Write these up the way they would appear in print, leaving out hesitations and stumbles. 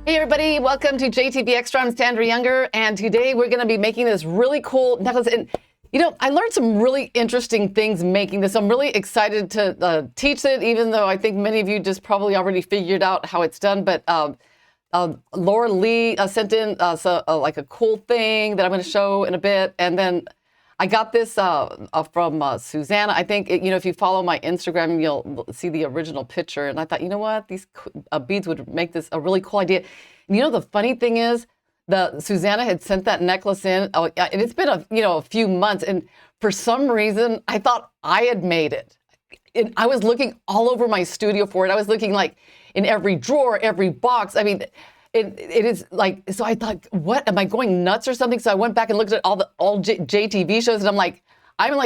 Hey everybody, welcome to JTV Extra. I'm Sandra Younger, and today we're going to be making this really cool necklace. And I learned some really interesting things making this. I'm really excited to teach it, even though I think many of you just probably already figured out how it's done. But Laura Lee sent in like a cool thing that I'm going to show in a bit, and then I got this from Susanna. I think, if you follow my Instagram, you'll see the original picture. And I thought, you know what? These beads would make this a really cool idea. And the funny thing is, Susanna had sent that necklace in, and it's been a few months. And for some reason, I thought I had made it. And I was looking all over my studio for it. I was looking like in every drawer, every box. I mean, it is like, so I thought, what, am I going nuts or something? So I went back and looked at all JTV shows, and I'm like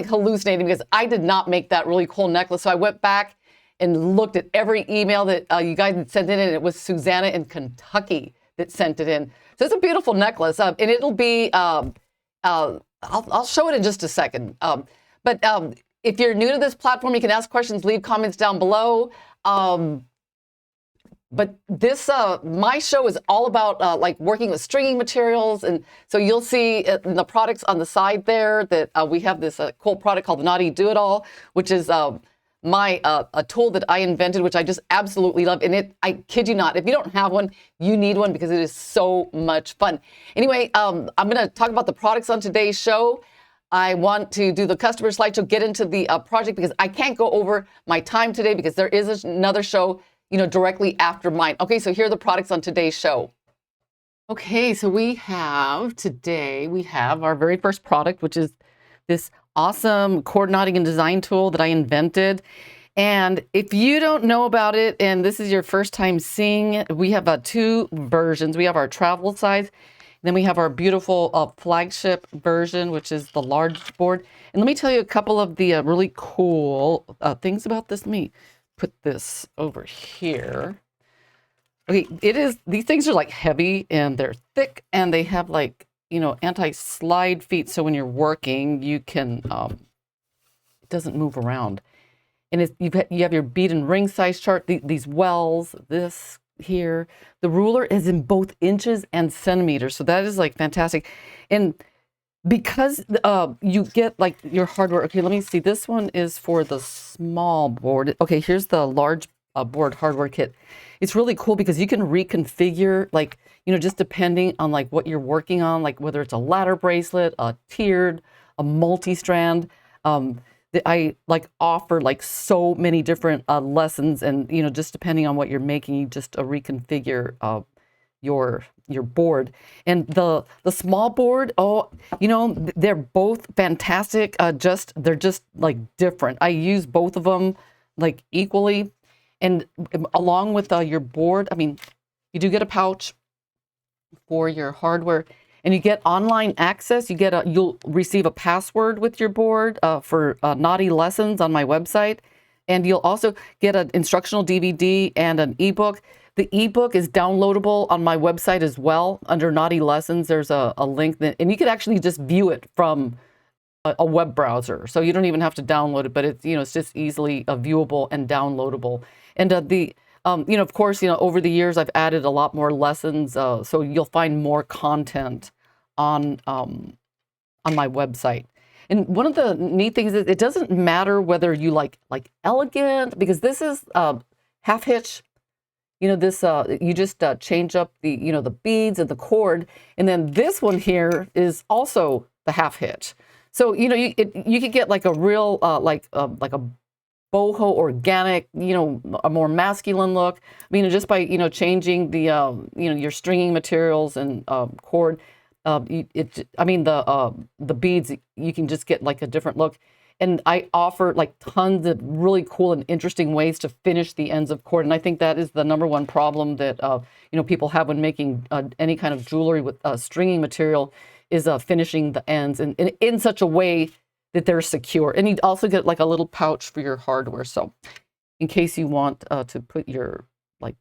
hallucinating because I did not make that really cool necklace. So I went back and looked at every email that you guys had sent in, and it was Susanna in Kentucky that sent it in. So it's a beautiful necklace, and it'll be, I'll show it in just a second. But if you're new to this platform, you can ask questions, leave comments down below. But this, my show is all about like working with stringing materials. And so you'll see in the products on the side there that we have this cool product called the Knotty-Do-It-All, which is a tool that I invented, which I just absolutely love. And I kid you not, if you don't have one, you need one because it is so much fun. Anyway, I'm going to talk about the products on today's show. I want to do the customer slideshow, get into the project because I can't go over my time today because there is another show directly after mine. Okay, so here are the products on today's show. Okay, so today we have our very first product, which is this awesome cord knotting and design tool that I invented. And if you don't know about it, and this is your first time seeing it, we have two versions. We have our travel size, and then we have our beautiful flagship version, which is the large board. And let me tell you a couple of the really cool things about this. Let me put this over here. Okay, these things are like heavy and they're thick and they have like, anti-slide feet. So when you're working, you can, it doesn't move around. And you have your bead and ring size chart, these wells, this here. The ruler is in both inches and centimeters. So that is like fantastic. And because you get like your hardware. Okay, let me see. This one is for the small board. Okay, here's the large board hardware kit. It's really cool because you can reconfigure, like, just depending on like what you're working on, like whether it's a ladder bracelet, a tiered, a multi-strand. I like offer like so many different lessons, and just depending on what you're making, you just reconfigure your board. And the small board, they're both fantastic. They're just like different. I use both of them like equally. And along with your board, I mean, you do get a pouch for your hardware, and you get online access. You'll receive a password with your board for Knotty lessons on my website, and you'll also get an instructional DVD and an ebook. The ebook is downloadable on my website as well. Under Knotty Lessons, there's a link and you could actually just view it from a web browser. So you don't even have to download it, but it's just easily viewable and downloadable. And of course, over the years, I've added a lot more lessons. So you'll find more content on my website. And one of the neat things is it doesn't matter whether you like elegant, because this is half hitch. This you just change up the beads and the cord, and then this one here is also the half hitch. So you could get like a real like a boho organic, a more masculine look. I mean, just by changing the your stringing materials and cord. The beads, you can just get like a different look. And I offer like tons of really cool and interesting ways to finish the ends of cord. And I think that is the number one problem that people have when making any kind of jewelry with stringing material, is finishing the ends and in such a way that they're secure. And you also get like a little pouch for your hardware. So in case you want to put your like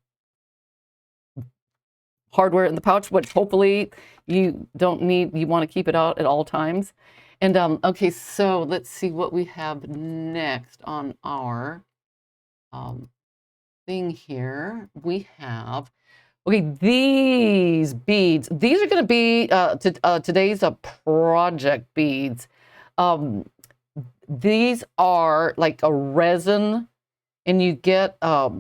hardware in the pouch, which hopefully you don't need, you want to keep it out at all times. And okay, so let's see what we have next on our thing here. We have Okay, these beads, these are going to be today's project beads. Um, these are like a resin, and you get a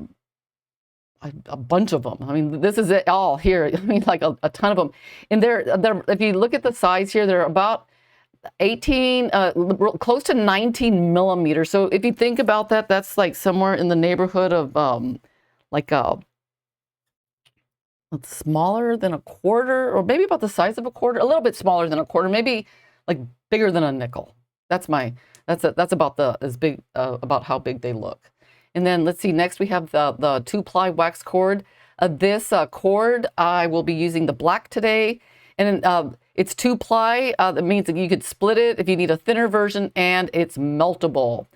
bunch of them. I mean, this is it all here. I mean, like a ton of them. And they're, if you look at the size here, they're about 18, close to 19 millimeters. So if you think about that, that's like somewhere in the neighborhood of like a smaller than a quarter, or maybe about the size of a quarter, a little bit smaller than a quarter, maybe like bigger than a nickel. That's about as big about how big they look. And then let's see, next we have the 2-ply wax cord. This cord, I will be using the black today. And it's 2-ply. That means that you could split it if you need a thinner version, and it's meltable.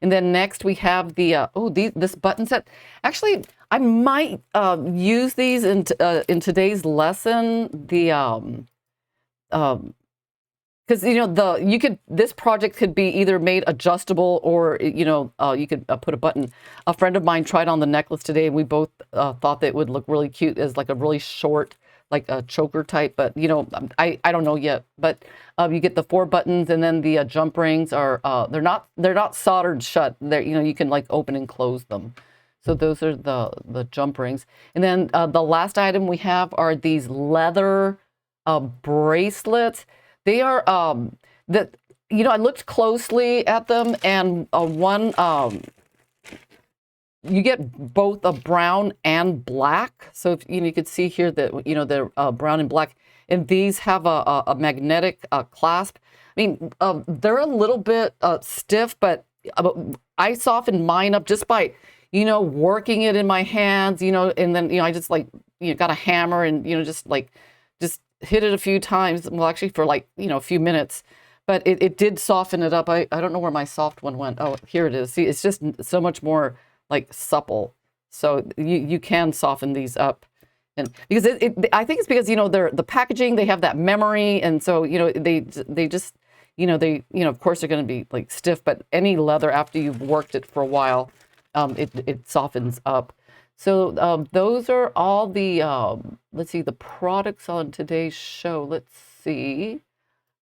And then next we have the, this button set. Actually, I might use these in today's lesson. The because this project could be either made adjustable, or you could put a button. A friend of mine tried on the necklace today, and we both thought that it would look really cute as like a really short, like a choker type. But I don't know yet. But you get the 4 buttons, and then the jump rings are they're not soldered shut. They're you can like open and close them. So those are the jump rings. And then the last item we have are these leather bracelets. They are I looked closely at them, and one you get both a brown and black. So if, you could see here that they're brown and black, and these have a magnetic clasp. I mean, they're a little bit stiff, but I softened mine up just by working it in my hands, and then I just like got a hammer and just hit it a few times. Well, actually for like a few minutes, but it did soften it up. I don't know where my soft one went. Oh, here it is. See, it's just so much more like supple. So you can soften these up, and because I think it's because they're the packaging, they have that memory, and so they just of course they're going to be like stiff, but any leather after you've worked it for a while, it softens up. So those are all the let's see, the products on today's show. Let's see.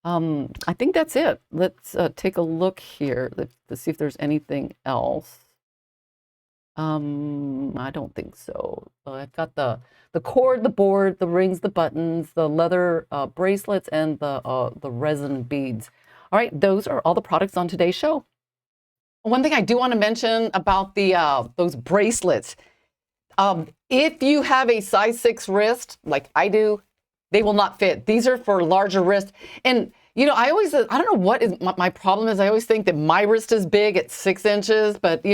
I think that's it. Let's take a look here. Let's see if there's anything else. I don't think so. I've got the cord, the board, the rings, the buttons, the leather bracelets, and the resin beads. All right, those are all the products on today's show. One thing I do want to mention about those bracelets. If you have a size 6 wrist, like I do, they will not fit. These are for larger wrists. And, I don't know what is my problem is. I always think that my wrist is big at 6 inches, but,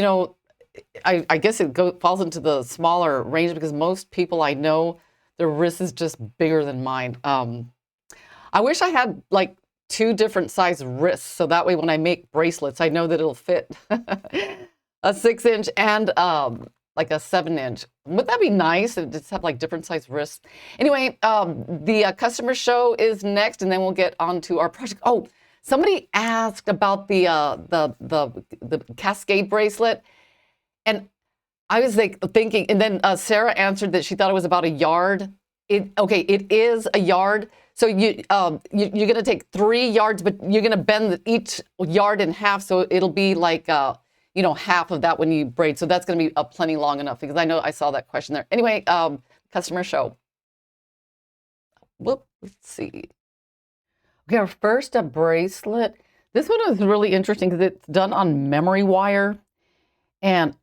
I guess it falls into the smaller range because most people I know, their wrist is just bigger than mine. I wish I had like 2 different size wrists, so that way when I make bracelets, I know that it'll fit a 6 inch and like a 7 inch. Would that be nice to just have like different size wrists? Anyway, the customer show is next, and then we'll get on to our project. Oh, somebody asked about the Cascade bracelet, and I was like thinking, and then Sarah answered that she thought it was about a yard. It is a yard. So you're going to take 3 yards, but you're going to bend each yard in half, so it'll be like half of that when you braid. So that's going to be plenty long enough, because I know I saw that question there. Anyway, customer show. Whoop, let's see. Okay, our first bracelet. This one is really interesting because it's done on memory wire, and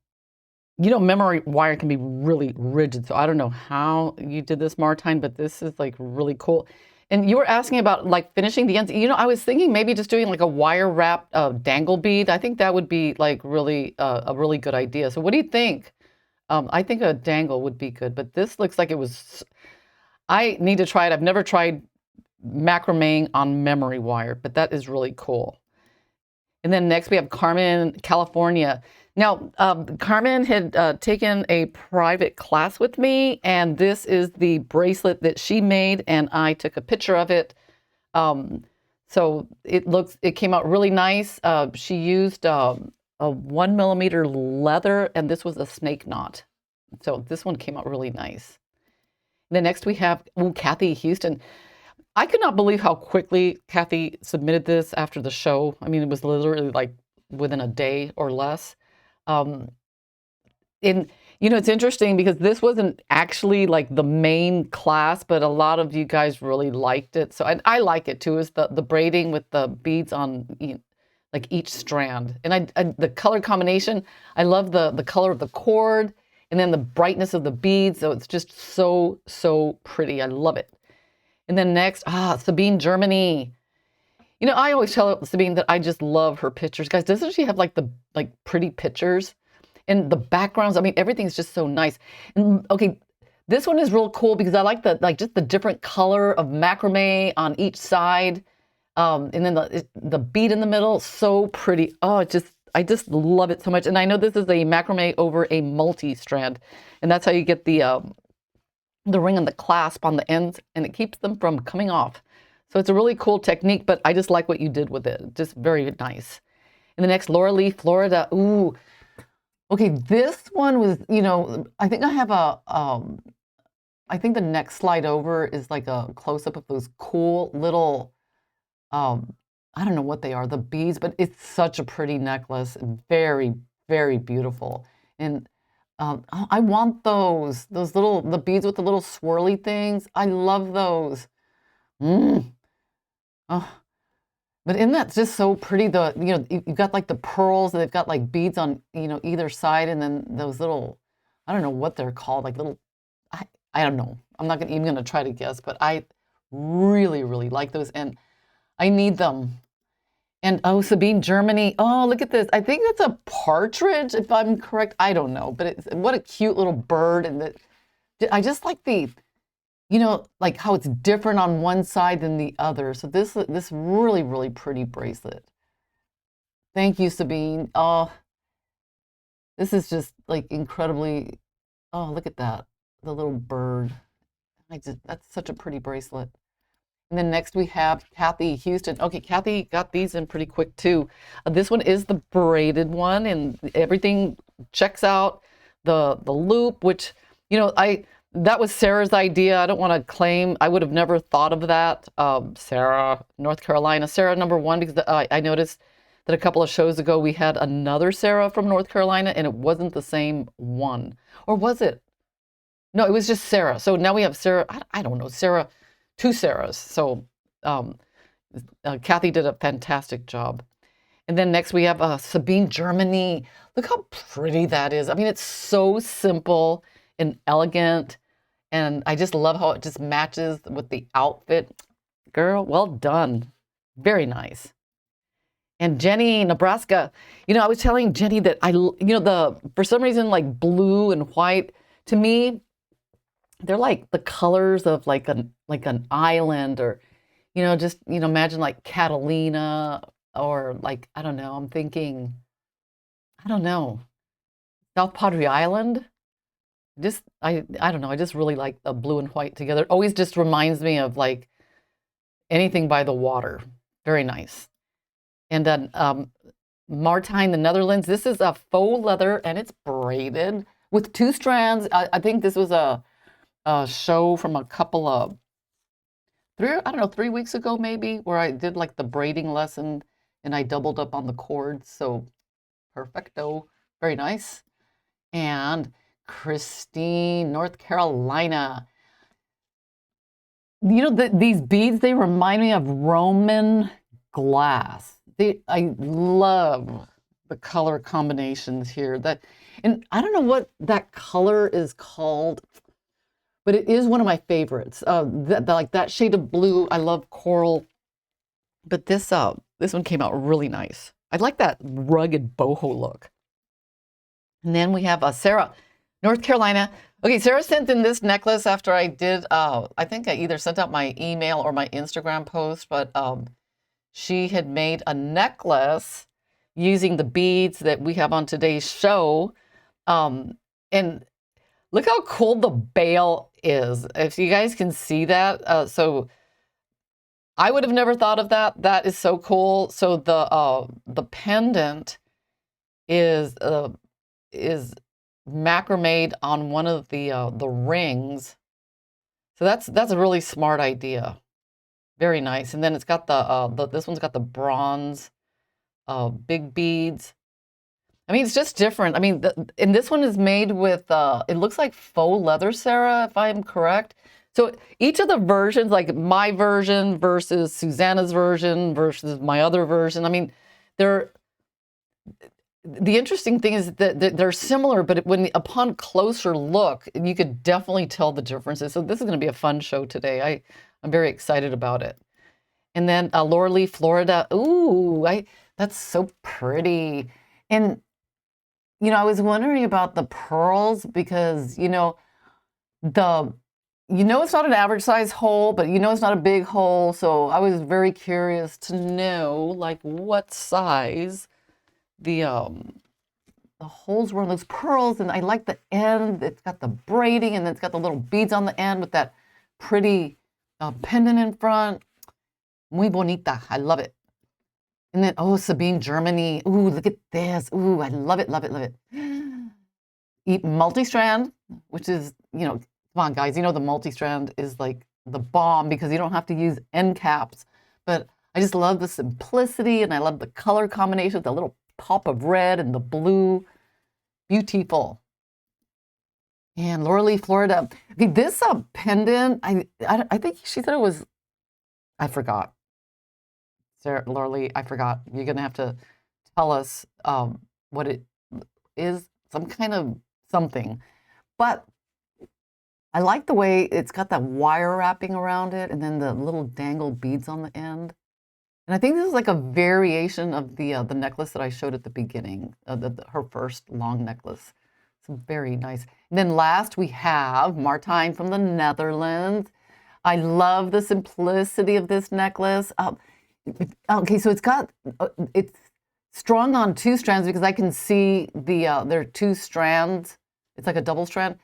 memory wire can be really rigid. So I don't know how you did this, Martine, but this is like really cool. And you were asking about like finishing the ends. I was thinking maybe just doing like a wire wrap dangle bead. I think that would be like really a really good idea. So what do you think? I think a dangle would be good, but this looks like it was, I need to try it. I've never tried macrameing on memory wire, but that is really cool. And then next we have Carmen, California. Now, Carmen had taken a private class with me, and this is the bracelet that she made, and I took a picture of it. So it came out really nice. She used a 1 millimeter leather, and this was a snake knot. So this one came out really nice. Then next we have Kathy Houston. I could not believe how quickly Kathy submitted this after the show. I mean, it was literally like within a day or less. Um, and it's interesting because this wasn't actually like the main class, but a lot of you guys really liked it. So I like it too. Is the braiding with the beads on like each strand, and the color combination. I love the color of the cord, and then the brightness of the beads. So it's just so pretty. I love it. And then next, Sabine Germany. I always tell Sabine that I just love her pictures. Guys, doesn't she have like the pretty pictures? And the backgrounds, I mean, everything's just so nice. And okay, this one is real cool because I like just the different color of macrame on each side. And then the bead in the middle, so pretty. Oh, I just love it so much. And I know this is a macrame over a multi-strand. And that's how you get the ring and the clasp on the ends, and it keeps them from coming off. So it's a really cool technique, but I just like what you did with it. Just very nice. And the next, Laura Lee, Florida. Ooh. Okay, this one was, I think I have I think the next slide over is like a close-up of those cool little, I don't know what they are, the beads, but it's such a pretty necklace. Very, very beautiful. And I want the beads with the little swirly things. I love those. Oh, but isn't that just so pretty? You've got like the pearls, they've got like beads on, either side, and then those little, I don't know what they're called, like little, I don't know. I'm not even gonna try to guess, but I really, really like those, and I need them. And Sabine, Germany. Oh, look at this. I think that's a partridge, if I'm correct. I don't know, but what a cute little bird. And I just like like how it's different on one side than the other. So this really, really pretty bracelet. Thank you, Sabine. Oh, this is just like incredibly, oh, look at that. The little bird. That's such a pretty bracelet. And then next we have Kathy Houston. Okay, Kathy got these in pretty quick too. This one is the braided one, and everything checks out. The loop, which, that was Sarah's idea. I don't want to claim, I would have never thought of that. Sarah, North Carolina. Sarah, number one, because I noticed that a couple of shows ago we had another Sarah from North Carolina, and it wasn't the same one. Or was it? No, it was just Sarah. So now we have Sarah, I don't know, Sarah, two Sarahs. So Kathy did a fantastic job. And then next we have Sabine, Germany. Look how pretty that is. I mean, it's so simple and elegant. And I just love how it just matches with the outfit. Girl, well done. Very nice. And Jenny, Nebraska. I was telling Jenny that for some reason, like blue and white, to me, they're like the colors of like an island, or just imagine like Catalina, or like, I don't know, I'm thinking, I don't know, South Padre Island. I don't know, I just really like the blue and white together. It always just reminds me of like anything by the water. Very nice. And then Martijn, the Netherlands. This is a faux leather, and it's braided with 2 strands. I think this was a show from a couple of 3 weeks ago maybe, where I did like the braiding lesson, and I doubled up on the cords. So perfecto, very nice. And Christine, North Carolina. These beads, they remind me of Roman glass. I love the color combinations here. And I don't know what that color is called, but it is one of my favorites. Like that shade of blue. I love coral, but this one came out really nice. I like that rugged boho look. And then we have Sarah, North Carolina. Okay, Sarah sent in this necklace after I did, I think I either sent out my email or my Instagram post, but she had made a necklace using the beads that we have on today's show. And look how cool the bail is. If you guys can see that. So I would have never thought of that. That is so cool. So the pendant is macrame on one of the rings. So that's a really smart idea. Very nice. And then it's got this one's got the bronze big beads. I mean, it's just different. I mean, and this one is made with, it looks like faux leather, Sarah, if I'm correct. So each of the versions, like my version versus Susanna's version versus my other version, I mean, the interesting thing is that they're similar, but upon closer look, you could definitely tell the differences. So this is going to be a fun show today. I'm very excited about it. And then Laura Florida. Ooh, that's so pretty. And I was wondering about the pearls because, it's not an average size hole, but it's not a big hole. So I was very curious to know, like, what size the holes were in those pearls. And I like the end. It's got the braiding, and then it's got the little beads on the end with that pretty pendant in front. Muy bonita. I love it. And then, Sabine, Germany. Ooh, look at this. Ooh, I love it, love it, love it. Eat multi-strand, which is, come on, guys. The multi-strand is like the bomb because you don't have to use end caps. But I just love the simplicity, and I love the color combination, the little pop of red and the blue. Beautiful. And Laura Florida. Okay, this pendant, I think she said it was, I forgot. Sarah, Laura, I forgot. You're going to have to tell us what it is, some kind of something. But I like the way it's got that wire wrapping around it and then the little dangled beads on the end. And I think this is like a variation of the necklace that I showed at the beginning, her first long necklace. It's very nice. And then last we have Martijn from the Netherlands. I love the simplicity of this necklace. Okay, so it's strung on 2 strands because I can see there are 2 strands. It's like a double strand.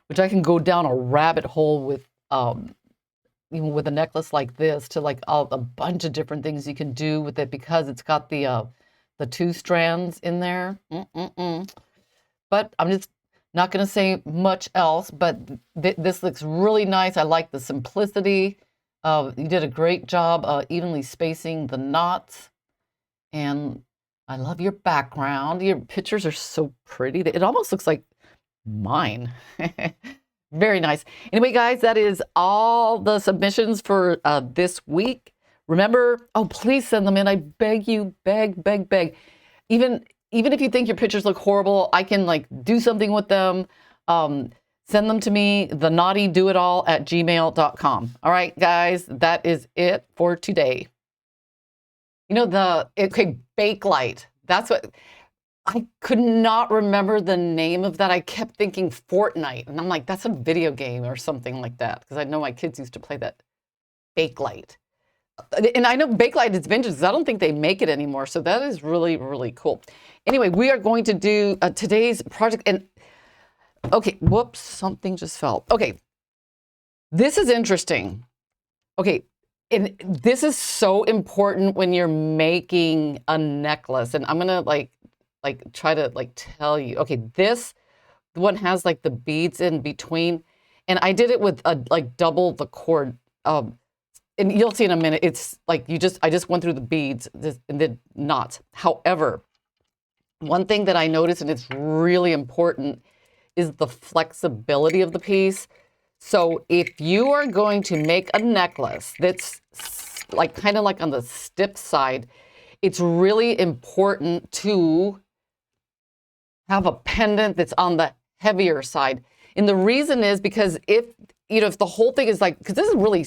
Which I can go down a rabbit hole with, even with a necklace like this, to like a bunch of different things you can do with it because it's got the 2 strands in there. But I'm just not going to say much else. But this looks really nice. I like the simplicity. You did a great job evenly spacing the knots. And I love your background. Your pictures are so pretty. It almost looks like mine. Very nice. Anyway, guys, that is all the submissions for this week. Remember, please send them in. I beg you, beg. Even if you think your pictures look horrible, I can like do something with them. Send them to me, Knotty-Do-It-All@gmail.com. All right, guys, that is it for today. Bakelite. That's what, I could not remember the name of that. I kept thinking Fortnite. And I'm like, that's a video game or something like that. Because I know my kids used to play that. Bakelite. And I know Bakelite is vintage because I don't think they make it anymore. So that is really, really cool. Anyway, we are going to do today's project. And okay, whoops, something just fell. Okay, this is interesting. Okay, and this is so important when you're making a necklace. And I'm gonna like try to tell you. Okay, this one has like the beads in between, and I did it with double the cord. And you'll see in a minute. It's like I just went through the beads and the knots. However, one thing that I noticed, and it's really important, is the flexibility of the piece. So if you are going to make a necklace that's kind of on the stiff side, it's really important to have a pendant that's on the heavier side. And the reason is because if the whole thing is because this is really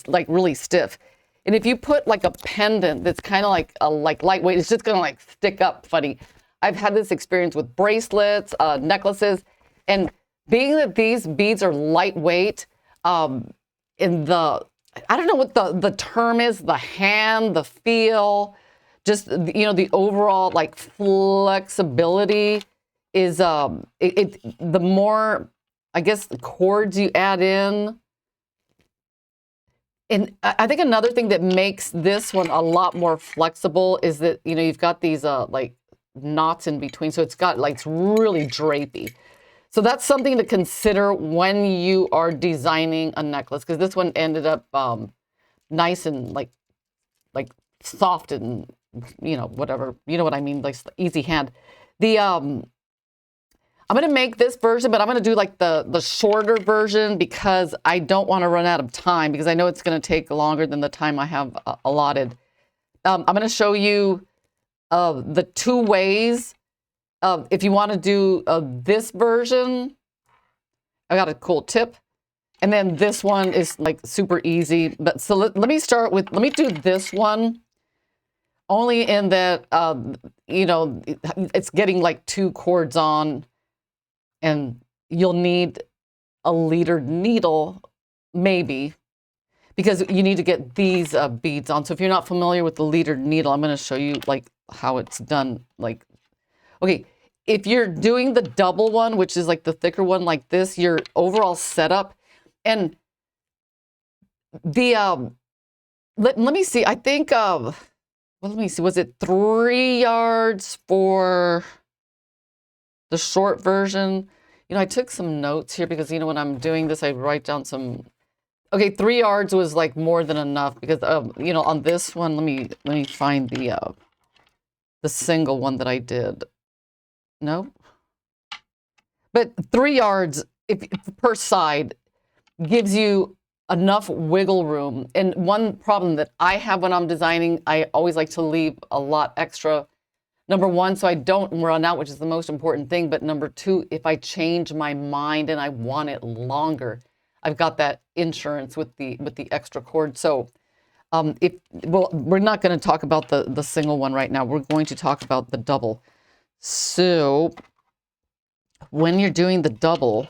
stiff. And if you put a pendant that's kind of lightweight, it's just gonna stick up funny. I've had this experience with bracelets, necklaces, and being that these beads are lightweight, I don't know what the term is, the hand, the feel, just, the overall flexibility is, the more, I guess, the cords you add in. And I think another thing that makes this one a lot more flexible is that, you've got these knots in between. So it's got it's really drapey. So that's something to consider when you are designing a necklace, because this one ended up nice and like soft and whatever, you know what I mean, like easy hand. The I'm gonna make this version, but I'm gonna do like the shorter version because I don't want to run out of time, because I know it's gonna take longer than the time I have allotted. I'm gonna show you the two ways. If you want to do this version, I got a cool tip. And then this one is like super easy. But so let me start with, let me do this one. Only in that, it's getting like 2 cords on, and you'll need a leadered needle, maybe, because you need to get these beads on. So if you're not familiar with the leadered needle, I'm going to show you like how it's done. Like, okay, if you're doing the double one, which is like the thicker one like this, your overall setup, and the, let me see, I think, well, let me see, was it 3 yards for the short version? I took some notes here because, when I'm doing this, I write down some, okay, 3 yards was like more than enough because, on this one, let me find the single one that I did. No, but 3 yards if per side gives you enough wiggle room. And one problem that I have when I'm designing, I always like to leave a lot extra. Number one, so I don't run out, which is the most important thing. But number two, if I change my mind and I want it longer, I've got that insurance with the extra cord. So we're not going to talk about the single one right now. We're going to talk about the double. So when you're doing the double,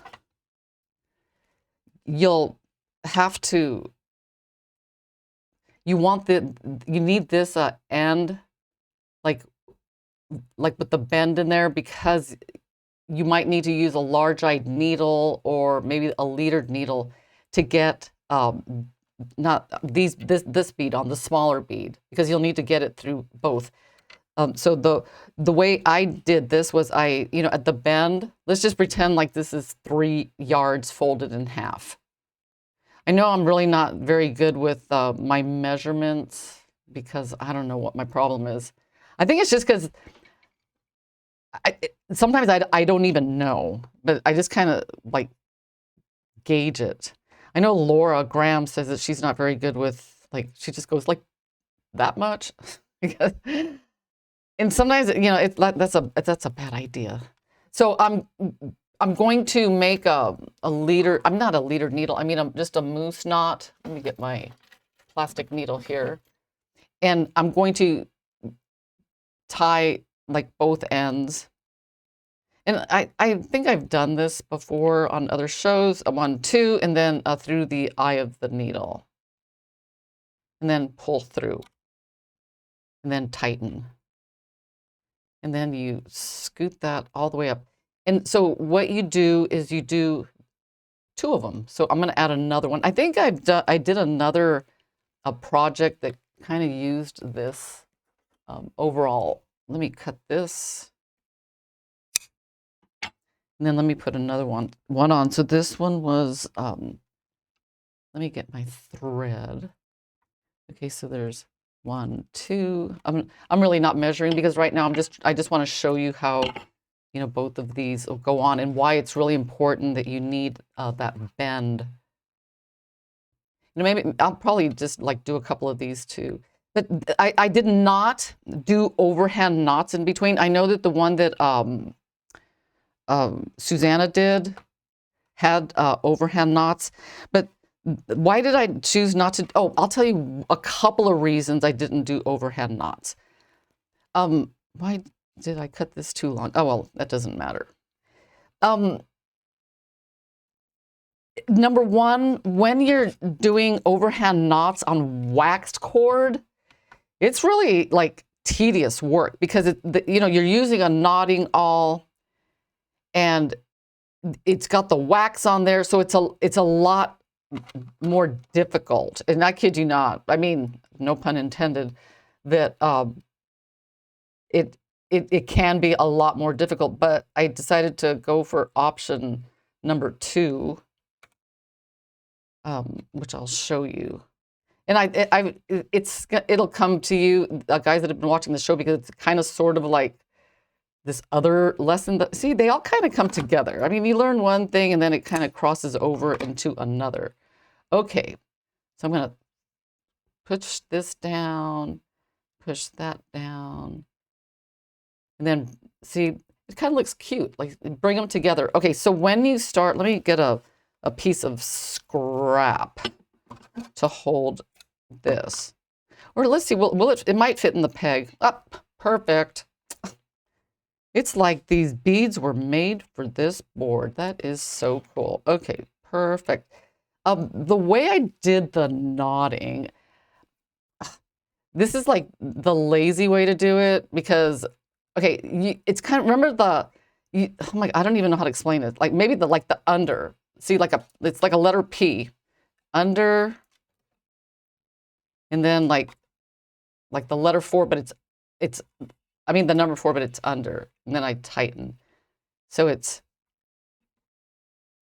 you'll have to, you need this end, like with the bend in there, because you might need to use a large-eyed needle or maybe a leadered needle to get not this bead on, the smaller bead, because you'll need to get it through both. So the way I did this was at the bend, let's just pretend like this is 3 yards folded in half. I know I'm really not very good with my measurements because I don't know what my problem is. I think it's just because sometimes I don't even know, but I just kind of like gauge it. I know Laura Graham says that she's not very good with, like, she just goes like that much. And sometimes, that's a bad idea. So I'm going to make a leader. I'm not a leader needle. I mean, I'm just a moose knot. Let me get my plastic needle here. And I'm going to tie like both ends. And I think I've done this before on other shows. 1, 2, and then through the eye of the needle. And then pull through. And then tighten. And then you scoot that all the way up. And so what you do is you do 2 of them. So I'm going to add another one. I think I did another project that kind of used this overall. Let me cut this. And then let me put another one on. So this one was, let me get my thread. Okay, so there's 1, 2. I'm really not measuring because right now I just want to show you how both of these will go on and why it's really important that you need that bend. Maybe I'll probably just like do a couple of these too. But I did not do overhand knots in between. I know that the one that Susanna did had overhand knots, but why did I choose not to? Oh, I'll tell you a couple of reasons I didn't do overhand knots. Why did I cut this too long? Oh, well, that doesn't matter. Number one, when you're doing overhand knots on waxed cord, it's really like tedious work because you're using a knotting awl and it's got the wax on there, so it's a lot more difficult. And I kid you not, I mean, no pun intended, that it can be a lot more difficult, but I decided to go for option number 2, which I'll show you. And it'll come to you, guys that have been watching the show, because it's kind of sort of like this other lesson that, see, they all kind of come together. I mean, you learn one thing and then it kind of crosses over into another. Okay, so I'm going to push this down, push that down, and then see, it kind of looks cute, like bring them together. Okay, so when you start, let me get a piece of scrap to hold this. Or let's see, it might fit in the peg. Up, perfect. It's like these beads were made for this board. That is so cool. Okay, perfect. The way I did the knotting, this is like the lazy way to do it because, okay, it's kind of, remember oh my, I don't even know how to explain it. Like maybe the under. See, it's like a letter P, under, and then like the letter 4, but I mean the number 4, but it's under, and then I tighten. So it's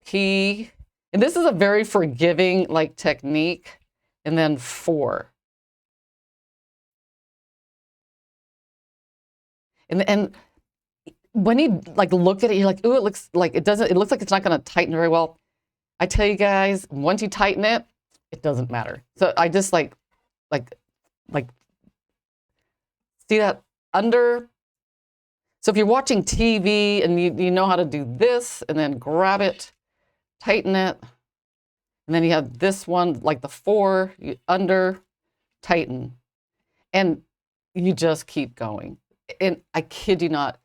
P, and this is a very forgiving like technique, and then 4. And when you like look at it, you're like, ooh, it looks like it looks like it's not going to tighten very well. I tell you guys, once you tighten it, it doesn't matter. So I just like see that under. So if you're watching TV and you know how to do this, and then grab it, tighten it, and then you have this one, like the 4, you under, tighten, and you just keep going. And I kid you not,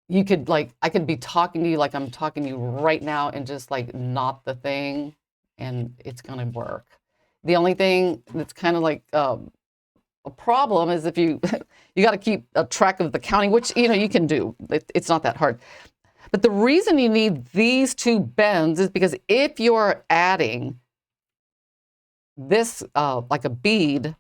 you could I could be talking to you like I'm talking to you right now and just like knot the thing, and it's gonna work. The only thing that's kind of like a problem is if you got to keep a track of the counting, which you can do. It's not that hard. But the reason you need these 2 bends is because if you're adding this like a bead,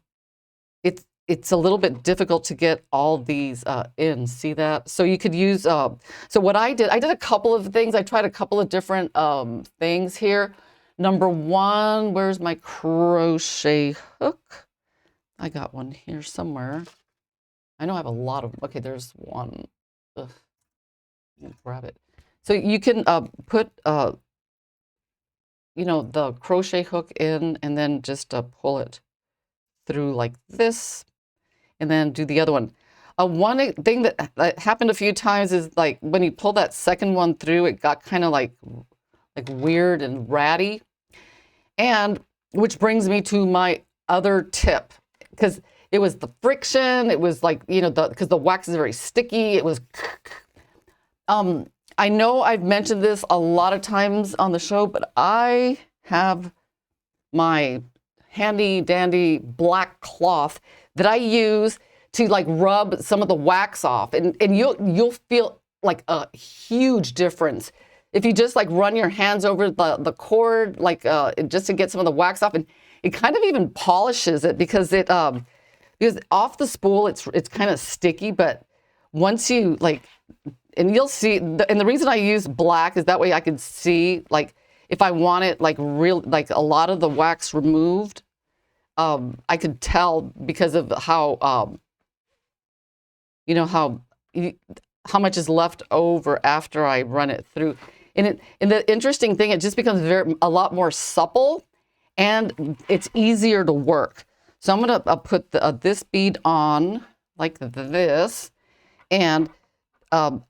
it's a little bit difficult to get all these in. See that? So you could use. So what I did a couple of things. I tried a couple of different things here. Number 1, where's my crochet hook? I got one here somewhere. I know I have a lot of, okay, there's one. Ugh. Grab it. So you can put, the crochet hook in and then just pull it through like this and then do the other one. One thing that happened a few times is like when you pull that second one through, it got kind of like weird and ratty. And which brings me to my other tip, because it was the friction, it was like, because the wax is very sticky, it was, I know I've mentioned this a lot of times on the show, but I have my handy dandy black cloth that I use to like rub some of the wax off, and you'll feel like a huge difference if you just like run your hands over the cord, like just to get some of the wax off, and it kind of even polishes it because because off the spool it's kind of sticky, but once you and you'll see, and the reason I use black is that way I can see like if I want it like a lot of the wax removed, I could tell because of how how much is left over after I run it through. And the interesting thing, it just becomes a lot more supple, and it's easier to work. So I'm gonna put this bead on like this, and then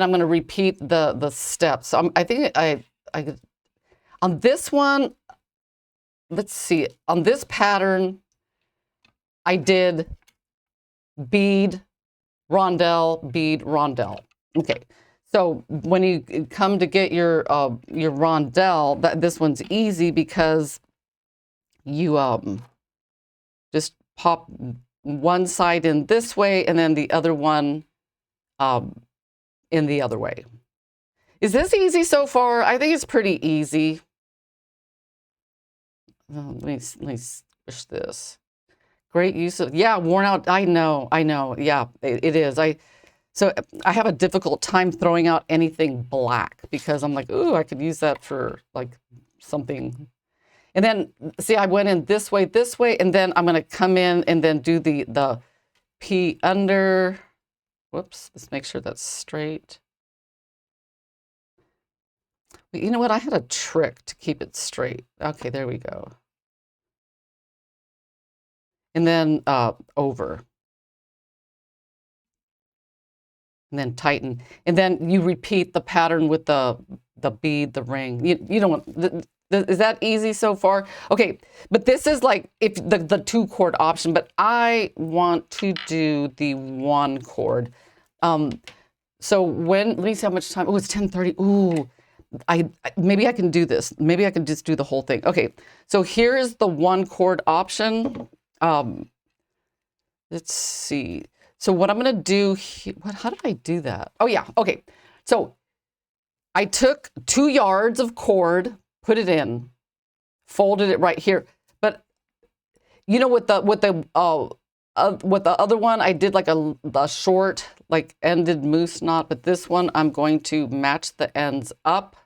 I'm gonna repeat the steps. So I think I on this one, let's see, on this pattern, I did bead, rondelle, bead, rondelle. Okay. So when you come to get your rondelle, this one's easy because you just pop one side in this way and then the other one in the other way. Is this easy so far? I think it's pretty easy. Let me switch this. Great use of, yeah, worn out. I know. Yeah, it is. So I have a difficult time throwing out anything black because I'm like, ooh, I could use that for like something. And then see, I went in this way, and then I'm going to come in and then do the P under. Whoops, let's make sure that's straight. You know what? I had a trick to keep it straight. Okay, there we go. And then over. And then tighten. And then you repeat the pattern with the bead, the ring. You don't want, is that easy so far? Okay, but this is like if the 2-chord option, but I want to do the 1-chord. So let me see how much time. Oh, it's 10:30. Ooh, maybe I can do this. Maybe I can just do the whole thing. Okay, so here is the 1-chord option. Let's see. So what I'm going to do here, how did I do that? Oh yeah, okay. So I took 2 yards of cord, put it in, folded it right here. But you know, with the other one, I did like a short, like ended moose knot. But this one, I'm going to match the ends up,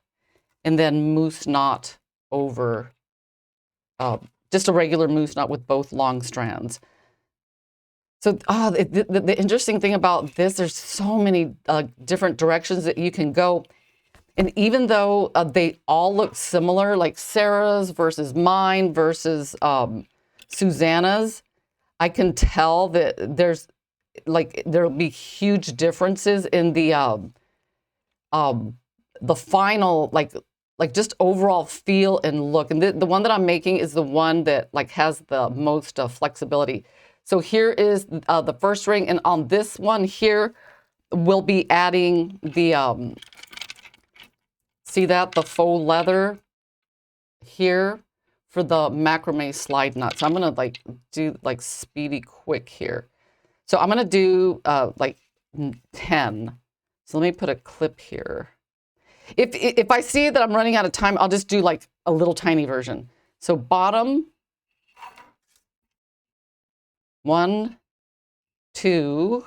and then moose knot over, just a regular moose knot with both long strands. So the interesting thing about this, there's so many different directions that you can go. And even though they all look similar, like Sarah's versus mine versus Susanna's, I can tell that there'll be huge differences in the final, like just overall feel and look. And the one that I'm making is the one that like has the most flexibility. So here is the first ring, and on this one here, we'll be adding the, see that, the faux leather here for the macrame slide knot. So I'm gonna like do like speedy quick here. So I'm gonna do like 10. So let me put a clip here. If I see that I'm running out of time, I'll just do like a little tiny version. So bottom, 1, 2,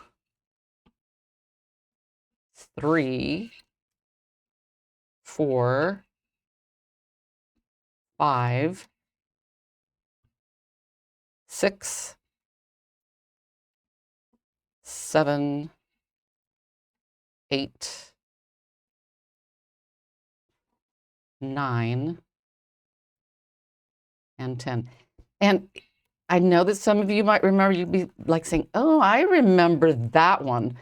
3, 4, 5, 6, 7, 8, 9, and 10. And I know that some of you might remember, you'd be like saying, oh, I remember that one.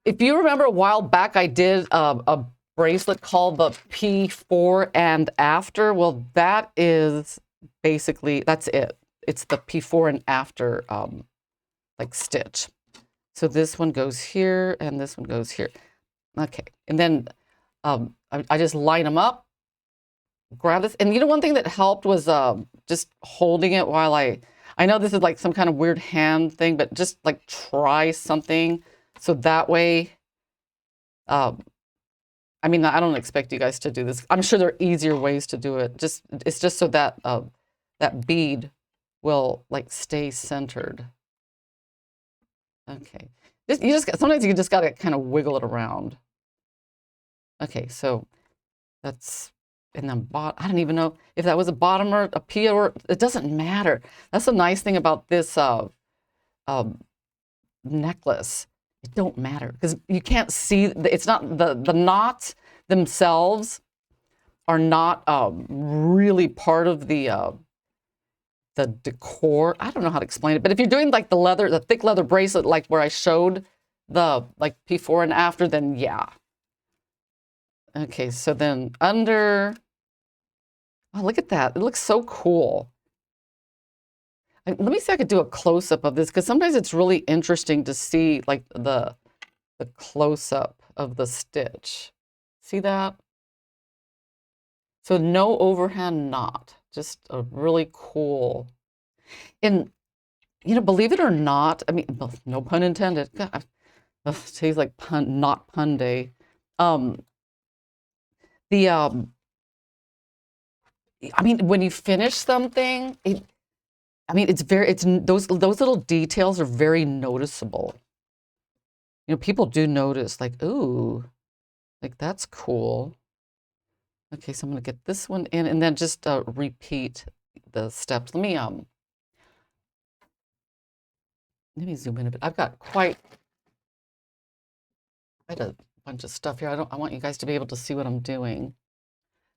If you remember a while back, I did a bracelet called the P4 and after. Well, that is basically, that's it. It's the P4 and after like stitch. So this one goes here and this one goes here. Okay, and then I just line them up, grab this. And you know, one thing that helped was just holding it while I know this is like some kind of weird hand thing, but just like try something. So that way, I mean, I don't expect you guys to do this. I'm sure there are easier ways to do it. It's just so that that bead will like stay centered. Okay, sometimes you just gotta kind of wiggle it around. Okay, so that's, and then I don't even know if that was a bottom or a P, or it doesn't matter. That's the nice thing about this necklace. It don't matter because you can't see. It's not the knots themselves are not really part of the decor. I don't know how to explain it, but if you're doing like the thick leather bracelet, like where I showed the like before and after, then yeah. Okay, so then under, oh, look at that. It looks so cool. Let me see if I could do a close-up of this, because sometimes it's really interesting to see like the close-up of the stitch. See that? So no overhand knot, just a really cool. And, you know, believe it or not, I mean, no pun intended. God, today's like not pun day. I mean, when you finish something, I mean, those little details are very noticeable. You know, people do notice, like, ooh, like that's cool. Okay, so I'm gonna get this one in and then just repeat the steps. Let me zoom in a bit. I've got quite a bunch of stuff here. I want you guys to be able to see what I'm doing.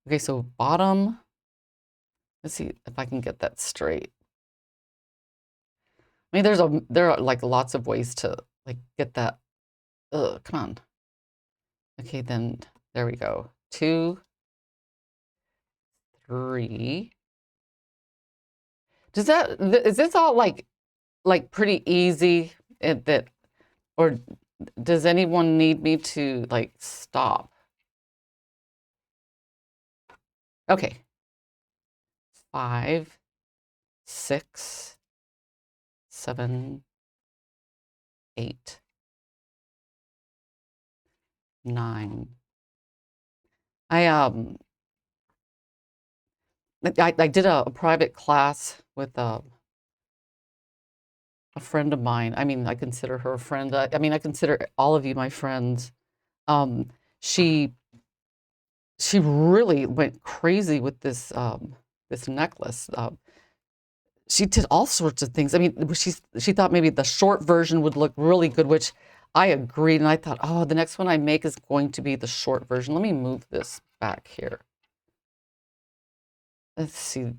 Okay, so bottom. Let's see if I can get that straight. I mean, there are like lots of ways to like get that. Come on. Okay, then there we go. 2, 3. Is this all like pretty easy that, or does anyone need me to like stop? Okay. 5, 6, 7, 8, 9. I did a private class with a friend of mine. I mean, I consider her a friend. I mean, I consider all of you my friends. She really went crazy with this necklace. She did all sorts of things. I mean, she thought maybe the short version would look really good, which I agreed. And I thought, oh, the next one I make is going to be the short version. Let me move this back here. Let's see.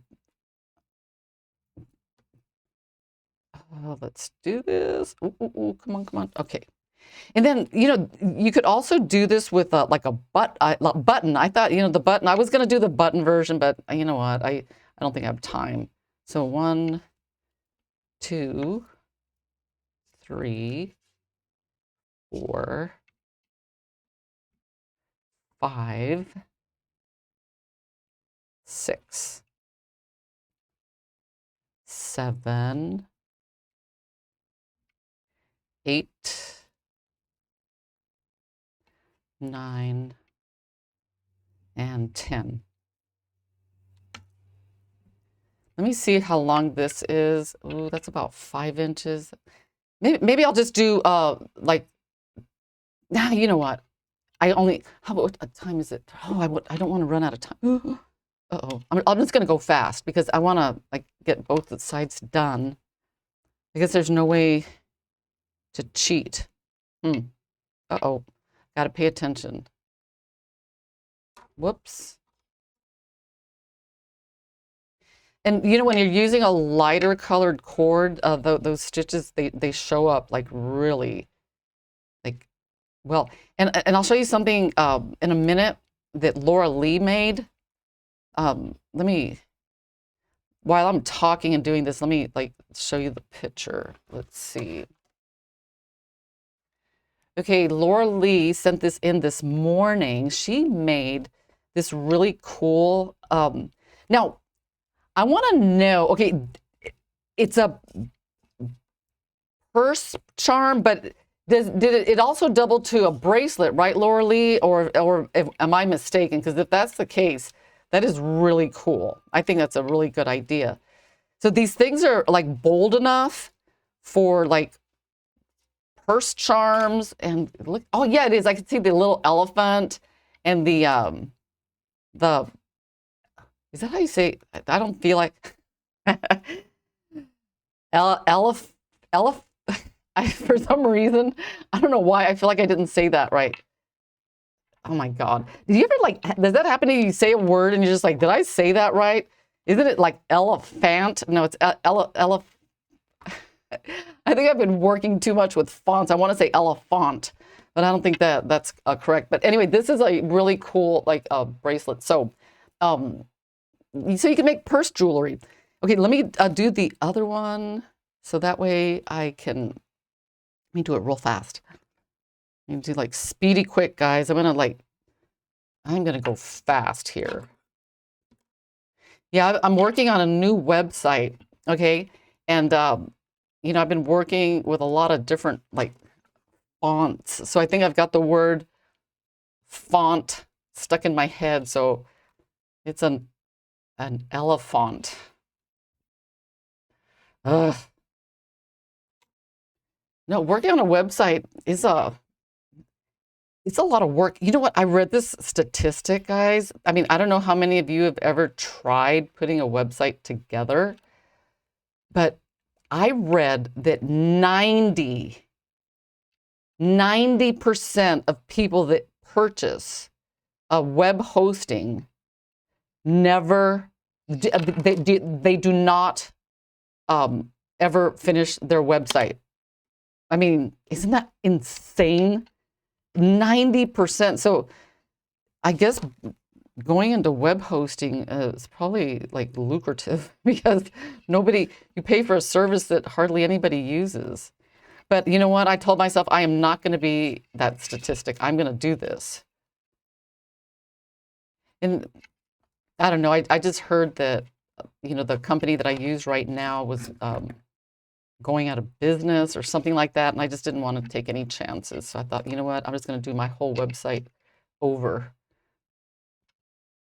Let's do this. Ooh, come on, come on. Okay. And then, you know, you could also do this with like a button. I thought, you know, the button, I was going to do the button version, but you know what? I don't think I have time. So 1, 2, 3, 4, 5, 6, 7, 8, 9, and 10. Let me see how long this is. Oh, that's about 5 inches. Maybe I'll just do like, nah, you know what? How about what time is it? Oh, I don't want to run out of time. Uh-oh. I'm just going to go fast because I want to like get both the sides done. I guess there's no way to cheat. Uh-oh. Got to pay attention. Whoops. And you know, when you're using a lighter colored cord, those stitches, they show up like really like well. And I'll show you something in a minute that Laura Lee made. While I'm talking and doing this, let me like show you the picture. Let's see. Okay, Laura Lee sent this in this morning. She made this really cool. Now, I want to know, okay, it's a purse charm, but did it also double to a bracelet, right, Laura Lee? Or am I mistaken? Because if that's the case, that is really cool. I think that's a really good idea. So these things are like bold enough for like purse charms and look. Oh yeah, it is. I can see the little elephant and the is that how you say it? I don't feel like for some reason, I don't know why I feel like I didn't say that right. Oh my God. Did you ever like, does that happen to you? You say a word and you're just like, did I say that right? Isn't it like elephant? No, it's I think I've been working too much with fonts. I want to say elephant, but I don't think that's correct. But anyway, this is a really cool like bracelet. So you can make purse jewelry. Okay, let me do the other one so that way let me do it real fast. You do like speedy quick, guys. I'm gonna go fast here. Yeah, I'm working on a new website, okay? And you know, I've been working with a lot of different like fonts. So I think I've got the word font stuck in my head. So it's an elephant. Ugh. No, working on a website is it's a lot of work. You know what? I read this statistic, guys. I mean, I don't know how many of you have ever tried putting a website together, but I read that 90% of people that purchase a web hosting never, they do not ever finish their website. I mean, isn't that insane? 90%. So I guess going into web hosting is probably like lucrative because you pay for a service that hardly anybody uses. But you know what? I told myself I am not going to be that statistic. I'm going to do this. And I don't know. I just heard that, the company that I use right now was going out of business or something like that. And I just didn't want to take any chances. So I thought, you know what? I'm just going to do my whole website over.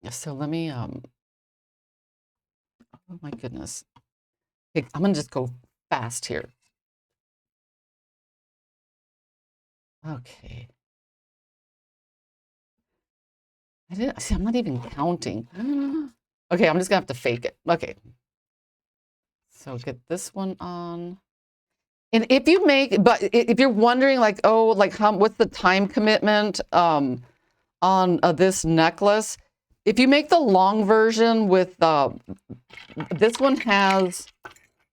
So let me, oh my goodness. Okay, I'm going to just go fast here. Okay. I'm not even counting. Okay, I'm just gonna have to fake it. Okay. So get this one on. And if you're wondering like, oh, like what's the time commitment on this necklace? If you make the long version with, this one has,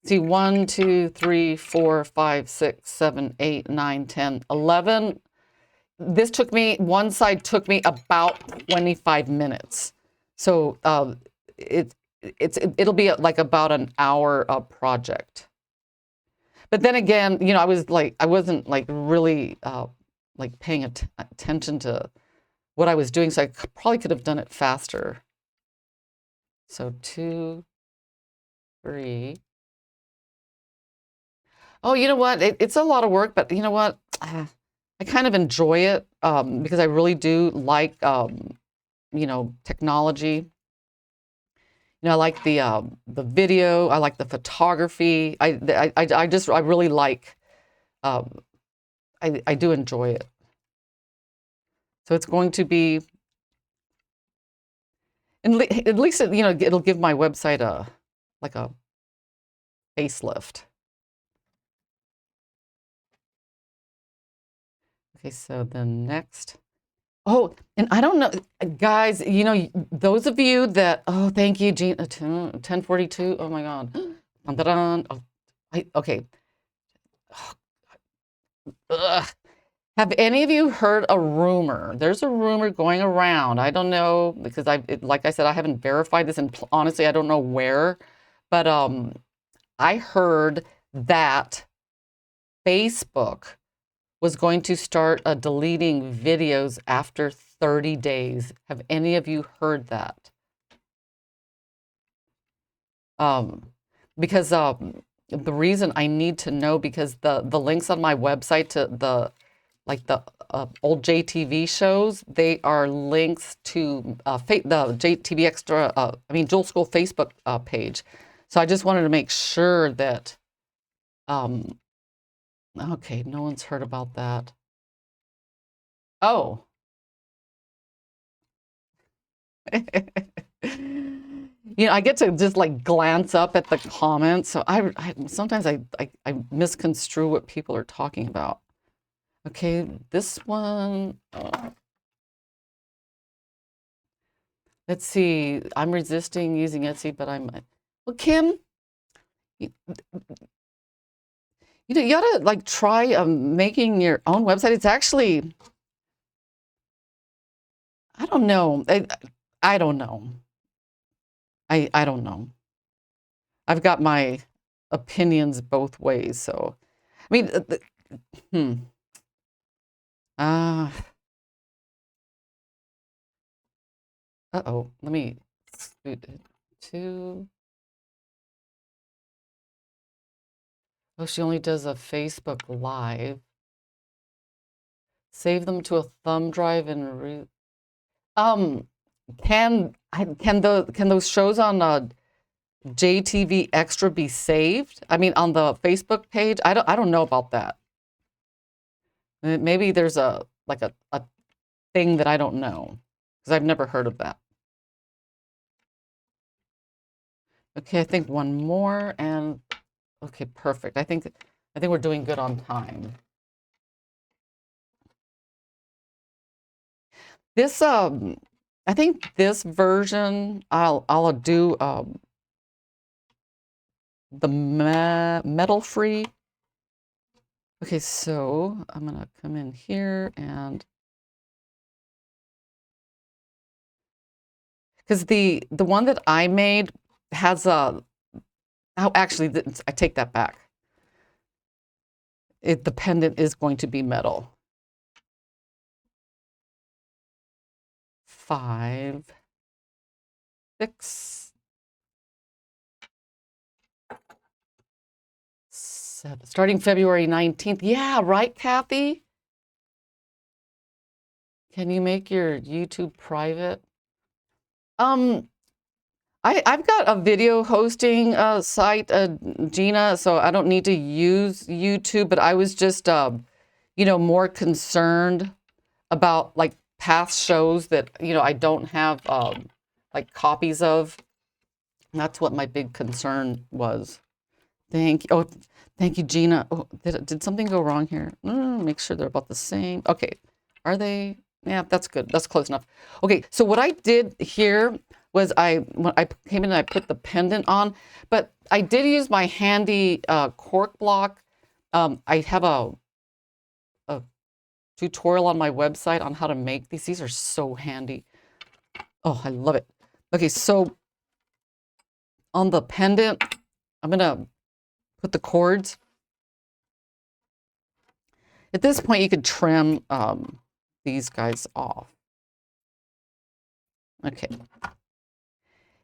see, 1, 2, 3, 4, 5, 6, 7, 8, 9, 10, 11. One side took me about 25 minutes. So it'll be like about an hour project. But then again, I wasn't like really like paying attention to what I was doing, so I probably could have done it faster. So 2, 3. Oh, you know what? It's a lot of work, but you know what? I kind of enjoy it because I really do like, technology. I like the video. I like the photography. I really like. I do enjoy it. So it's going to be, at least it'll give my website a facelift. Okay, so the next. Oh, and I don't know, guys, those of you that, oh, thank you, Jean, 1042. Oh my God. Oh, okay. Ugh. Have any of you heard a rumor? There's a rumor going around. I don't know because like I said, I haven't verified this, and honestly, I don't know where, but I heard that Facebook was going to start deleting videos after 30 days. Have any of you heard that? Because the reason I need to know, because the links on my website to the old JTV shows, they are links to the JTV Extra, Jewel School Facebook page. So I just wanted to make sure that, okay, no one's heard about that. Oh. I get to just like glance up at the comments. So sometimes I misconstrue what people are talking about. Okay, this one. Let's see. I'm resisting using Etsy, but well, Kim, you ought to like try making your own website. It's actually, I don't know. I don't know. I don't know. I've got my opinions both ways. So, I mean, uh-oh. Let me scoot it to. Oh, she only does a Facebook Live. Save them to a thumb drive and can those shows on JTV Extra be saved? I mean, on the Facebook page? I don't know about that. Maybe there's a thing that I don't know because I've never heard of that. Okay, I think one more and okay, perfect. I think we're doing good on time. This I think this version I'll do the metal free. Okay, so I'm gonna come in here and because the one that I made has a oh actually I take that back. The pendant is going to be metal. 5, 6, 7. Starting February 19th. Yeah, right, Kathy? Can you make your YouTube private? I've got a video hosting site, Gina, so I don't need to use YouTube, but I was just, you know, more concerned about like past shows that, you know, I don't have like copies of. And that's what my big concern was. Thank you. Oh, thank you, Gina. Oh, did something go wrong here? Make sure they're about the same. Okay. Are they? Yeah, that's good. That's close enough. Okay, so what I did here was when I came in and I put the pendant on, but I did use my handy cork block. I have a tutorial on my website on how to make these. These are so handy. Oh, I love it. Okay, so on the pendant, I'm gonna put the cords. At this point, you could trim these guys off. Okay.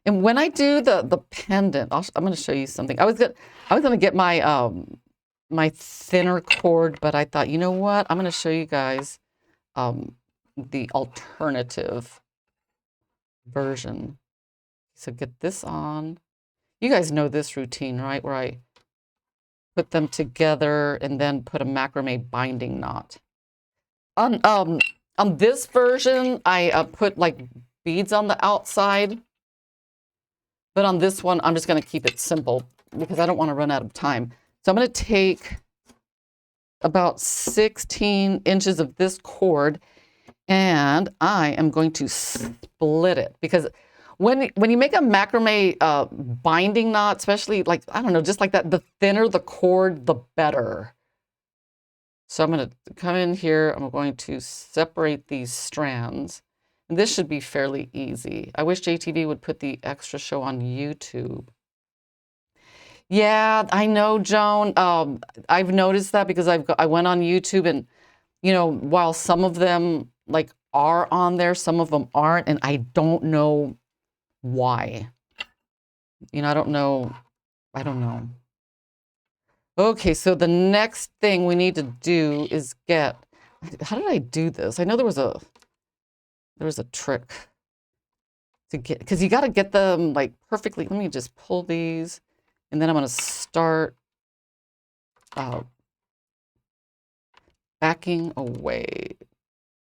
And when I do the pendant, I'm going to show you something. I was gonna get my my thinner cord, but I thought, you know what? I'm going to show you guys the alternative version. So get this on. You guys know this routine, right? Where I put them together and then put a macrame binding knot. On this version, I put like beads on the outside. But on this one, I'm just going to keep it simple because I don't want to run out of time. So I'm going to take about 16 inches of this cord and I am going to split it because when you make a macrame binding knot, especially like, I don't know, just like that, the thinner the cord, the better. So I'm going to come in here. I'm going to separate these strands. And this should be fairly easy. I wish JTV would put the extra show on YouTube. Yeah, I know, Joan. I've noticed that because I went on YouTube and, you know, while some of them like are on there, some of them aren't, and I don't know why. You know, I don't know. Okay, so the next thing we need to do is get, how did I do this? I know there was a trick to get, because you got to get them like perfectly. Let me just pull these and then I'm going to start backing away.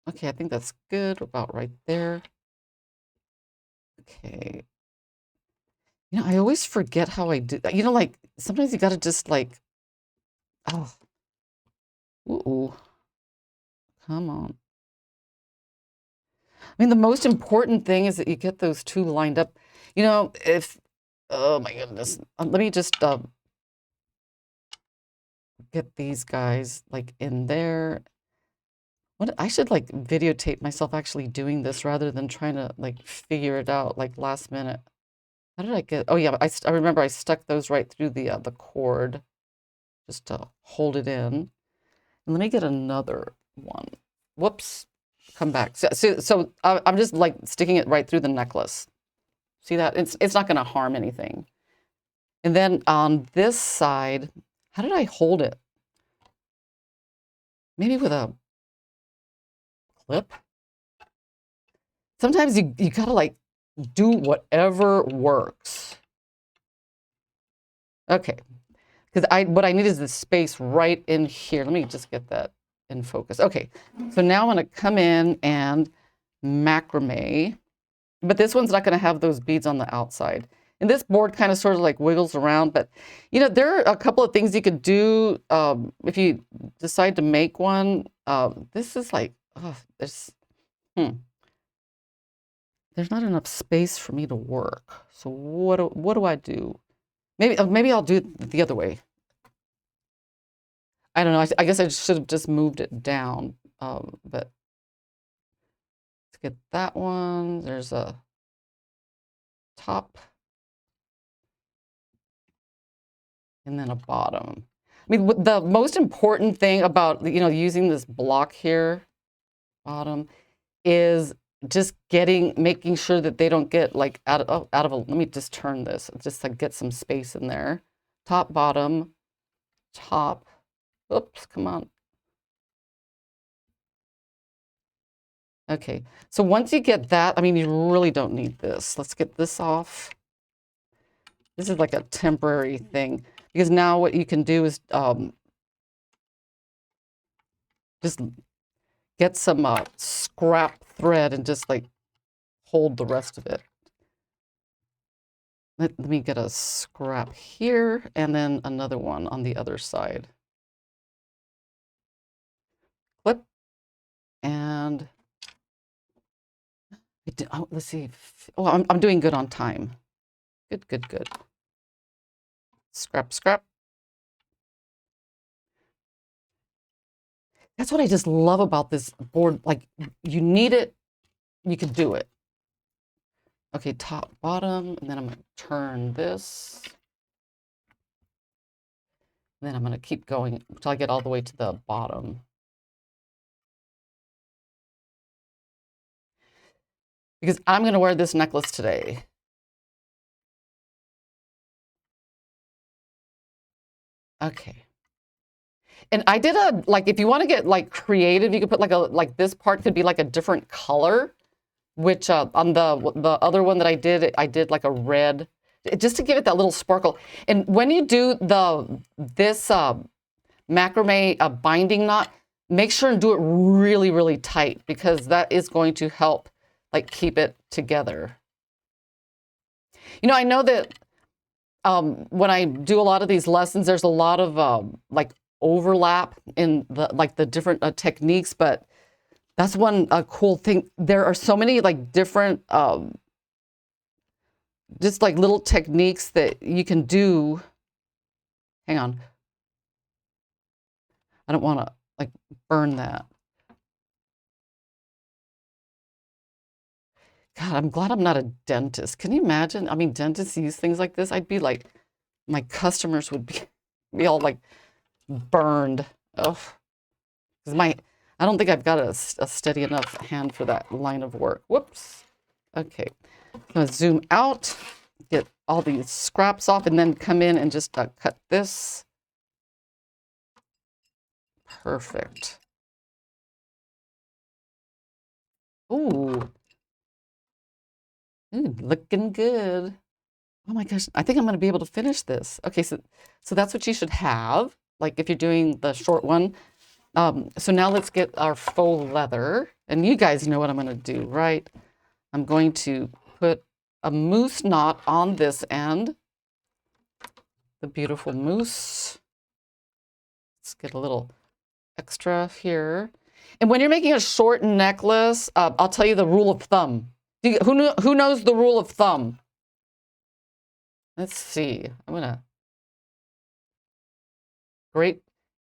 Okay, I think that's good, about right there. Okay. You know, I always forget how I do that. You know, like sometimes you got to just like, oh, ooh, come on. I mean, the most important thing is that you get those two lined up. You know, oh my goodness, let me just get these guys like in there. I should like videotape myself actually doing this rather than trying to like figure it out like last minute. How did I get? Oh yeah, I remember I stuck those right through the cord just to hold it in. And let me get another one. Whoops, come back. So I'm just like sticking it right through the necklace. See that? It's not going to harm anything. And then on this side, how did I hold it? Maybe with a clip? Sometimes you gotta like do whatever works. Okay, because what I need is the space right in here. Let me just get that in focus. Okay, so now I'm going to come in and macrame, but this one's not going to have those beads on the outside. And this board kind of sort of like wiggles around, but you know, there are a couple of things you could do if you decide to make one. This is like, oh, there's not enough space for me to work. So what do I do? Maybe I'll do it the other way. I don't know. I guess I should have just moved it down. But let's get that one. There's a top and then a bottom. I mean, the most important thing about, you know, using this block here, bottom, is just making sure that they don't get like out of a, let me just turn this, just like get some space in there. Top, bottom, top. Oops, come on. Okay, so once you get that, I mean, you really don't need this. Let's get this off. This is like a temporary thing, because now what you can do is just get some scrap thread and just like hold the rest of it. Let me get a scrap here and then another one on the other side. Clip. And let's see. Oh, I'm doing good on time. Good, good, good. Scrap, scrap. That's what I just love about this board. Like, you need it, you can do it. Okay, top, bottom, and then I'm going to turn this. And then I'm going to keep going until I get all the way to the bottom. Because I'm going to wear this necklace today. Okay. And I did like, if you want to get like creative, you could put like this part could be like a different color, which on the other one that I did like a red, just to give it that little sparkle. And when you do this macrame binding knot, make sure and do it really, really tight, because that is going to help like keep it together. You know, I know that when I do a lot of these lessons, there's a lot of like overlap in the different techniques, but that's one cool thing. There are so many like different just like little techniques that you can do. Hang on. I don't want to like burn that. God, I'm glad I'm not a dentist. Can you imagine? I mean, dentists use things like this. I'd be like, my customers would be all like burned. Oh, because I don't think I've got a steady enough hand for that line of work. Whoops. Okay, I'm gonna zoom out, get all these scraps off, and then come in and just cut this. Perfect. Ooh. Ooh, looking good. Oh my gosh, I think I'm going to be able to finish this. Okay, so that's what you should have, like if you're doing the short one. So now let's get our faux leather. And you guys know what I'm going to do, right? I'm going to put a moose knot on this end. The beautiful moose. Let's get a little extra here. And when you're making a short necklace, I'll tell you the rule of thumb. Who knows the rule of thumb? Let's see. I'm gonna. Great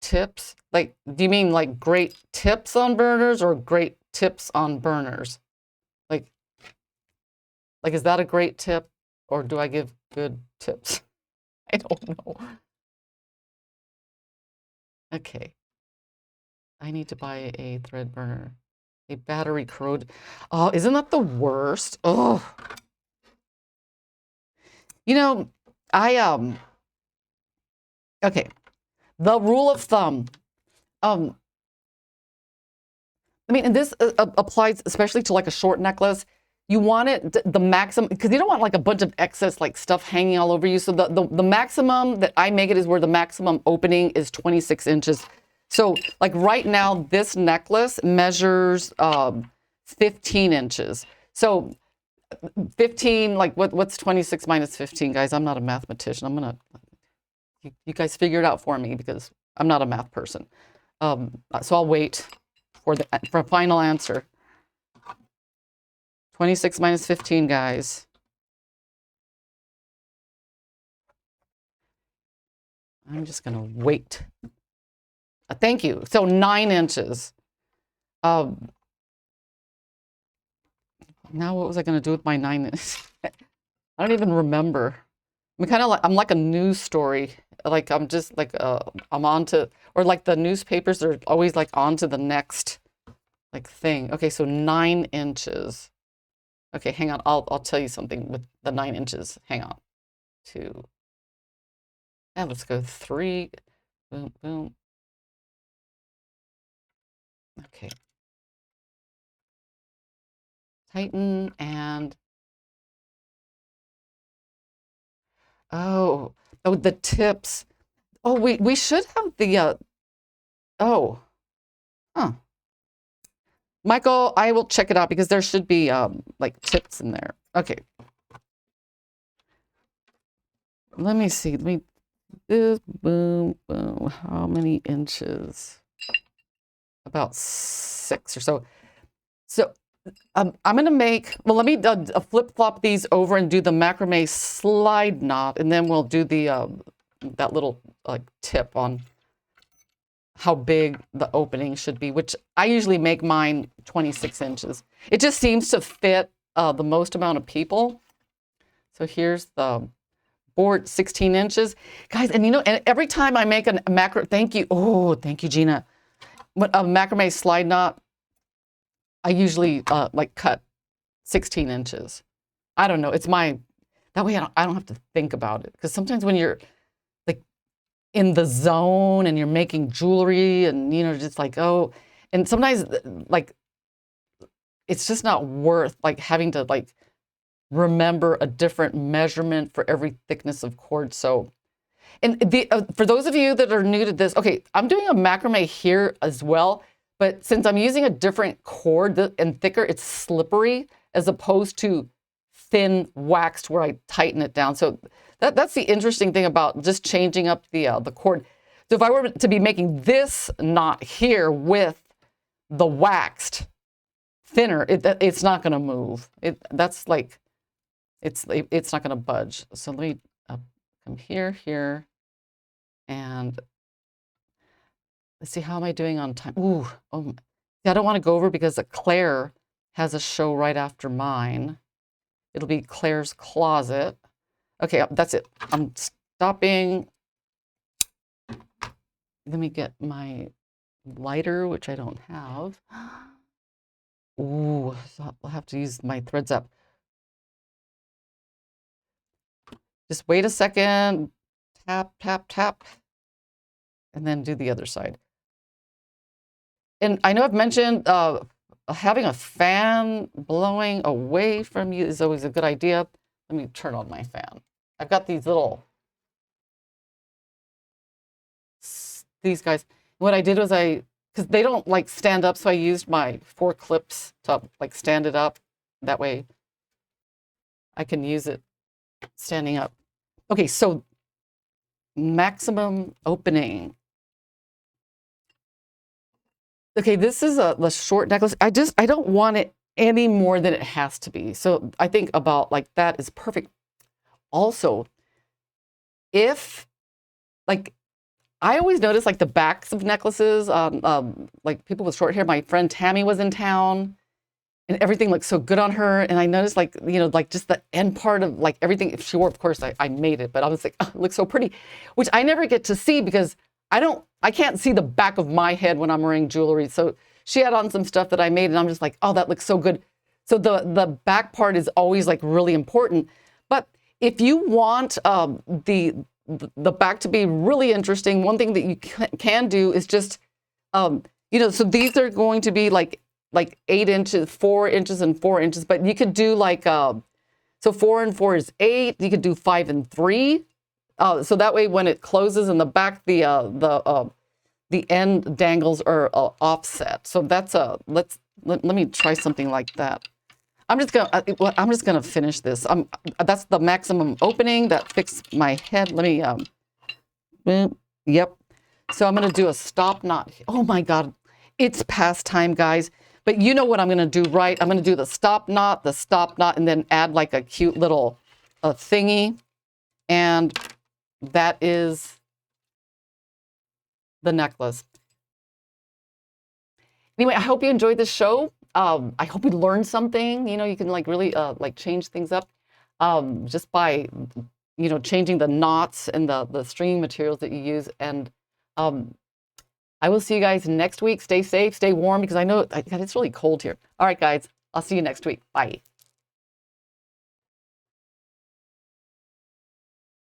tips. Like, do you mean like great tips on burners or great tips on burners? Like is that a great tip, or do I give good tips? I don't know. Okay. I need to buy a thread burner. A battery corroded. Oh, isn't that the worst? Oh. You know, okay. The rule of thumb. I mean, and this applies especially to like a short necklace. you want it the maximum, because you don't want like a bunch of excess like stuff hanging all over you. So the maximum that I make it is where the maximum opening is 26 inches. So like right now, this necklace measures 15 inches. So 15, like what's 26 minus 15, guys? I'm not a mathematician. I'm gonna, you guys figure it out for me because I'm not a math person. So I'll wait for a final answer. 26 minus 15, guys. I'm just gonna wait. Thank you. So 9 inches. Now what was I gonna do with my 9 inches? I don't even remember. I'm kind of like, I'm like a news story. Like I'm just like, I'm on to, or like the newspapers are always like on to the next like thing. Okay, so 9 inches. Okay, hang on. I'll tell you something with the 9 inches. Hang on. 2. And let's go 3. Boom, boom. Okay. Tighten and oh, the tips. Oh, we should have the oh. Huh. Michael, I will check it out because there should be like tips in there. Okay. Let me see. Let me this boom boom. How many inches? About 6 or so. So I'm gonna make, well, let me flip flop these over and do the macrame slide knot, and then we'll do the that little like tip on how big the opening should be, which I usually make mine 26 inches. It just seems to fit the most amount of people. So here's the board, 16 inches. Guys, and you know, and every time I make a macro, thank you. Oh, thank you, Gina. When a macrame slide knot, I usually like cut 16 inches. I don't know. It's my, that way I don't have to think about it. Because sometimes when you're like in the zone and you're making jewelry and, you know, just like, oh, and sometimes like, it's just not worth like having to like remember a different measurement for every thickness of cord. So, and for those of you that are new to this, okay, I'm doing a macrame here as well. But since I'm using a different cord and thicker, it's slippery as opposed to thin waxed where I tighten it down. So that's the interesting thing about just changing up the cord. So if I were to be making this knot here with the waxed thinner, it's not going to move. That's like, it's not going to budge. So let me come here, and let's see, how am I doing on time? Ooh, oh, I don't want to go over because Claire has a show right after mine. It'll be Claire's Closet. Okay, that's it. I'm stopping. Let me get my lighter, which I don't have. Ooh, so I'll have to use my threads up. Just wait a second. Tap, tap, tap. And then do the other side. And I know I've mentioned having a fan blowing away from you is always a good idea. Let me turn on my fan. I've got these guys. What I did was because they don't like stand up, so I used my 4 clips to like stand it up. That way I can use it standing up. Okay, so maximum opening. Okay, this is the short necklace. I don't want it any more than it has to be. So I think about like that is perfect. Also, if like, I always notice like the backs of necklaces, like people with short hair, my friend Tammy was in town and everything looked so good on her. And I noticed like, you know, like just the end part of like everything, if she wore, of course I made it, but I was like, oh, it looks so pretty, which I never get to see because I can't see the back of my head when I'm wearing jewelry. So she had on some stuff that I made and I'm just like, oh, that looks so good. So the back part is always like really important. But if you want the back to be really interesting, one thing that you can do is just, you know, so these are going to be like like 8 inches, 4 inches and 4 inches, but you could do like, so 4 and 4 is 8. You could do 5 and 3. So that way when it closes in the back, the end dangles are offset. So that's let me try something like that. I'm just gonna finish this. That's the maximum opening that fixed my head. Let me, yep. So I'm gonna do a stop knot. Oh my God, it's past time, guys. But you know what I'm gonna do, right? I'm gonna do the stop knot, and then add like a cute little thingy. And that is the necklace. Anyway, I hope you enjoyed this show. I hope you learned something. You know, you can like really like change things up just by, you know, changing the knots and the stringing materials that you use. And I will see you guys next week. Stay safe, stay warm, because I know it's really cold here. All right, guys, I'll see you next week. Bye.